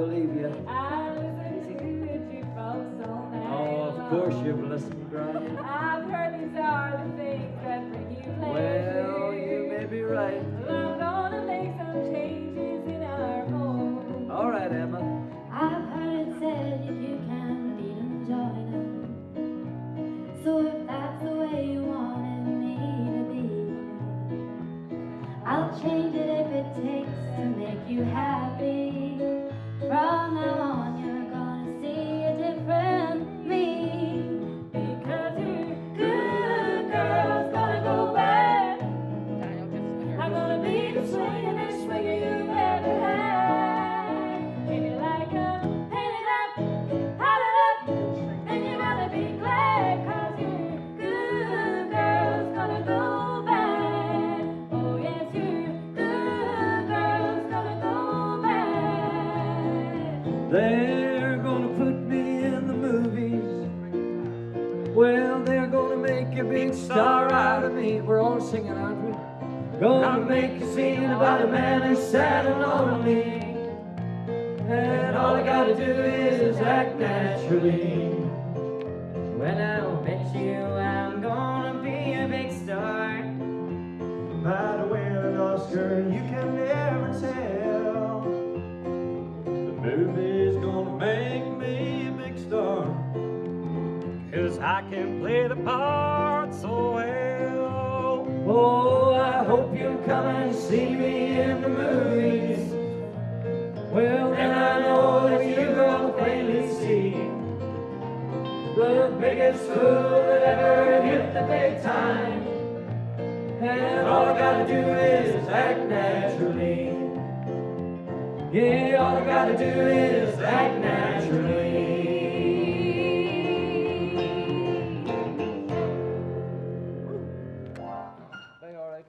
believe you. I listen to the jukebox all night Oh, of long. course you've listened, right? I've heard these are the things that bring you pleasure. Well, you may be right. Well, I'm gonna make some changes in our home. All right, Emma. I've heard it said if you can beat 'em, join 'em. So if that's the way you wanted me to be, I'll change it if it takes to make you happy. From now on you're gonna see a different me. Because your good girl's gonna go bad. I'm gonna be the swingingest swinger you've ever had. If you like 'em, paint it up, hot it up, then you gotta be glad. 'Cause your good girl's gonna go bad. Oh yes, your good girl's gonna go bad. They're gonna put me in the movies. Well, they're gonna make a big star out of me. We're all singing, aren't we? Gonna make a scene about a man who's sad and lonely. And all I gotta do is act naturally. Well, I'll bet you I'm gonna be a big star. Might win an Oscar, you can never tell. The movie's gonna make me a big star, 'cause I can play the part so well. Oh, I hope you'll come and see me in the movies. Well, then I know that you're gonna plainly see the biggest fool that ever hit the big time. And all I gotta do is act naturally. Yeah, all I gotta do is act naturally.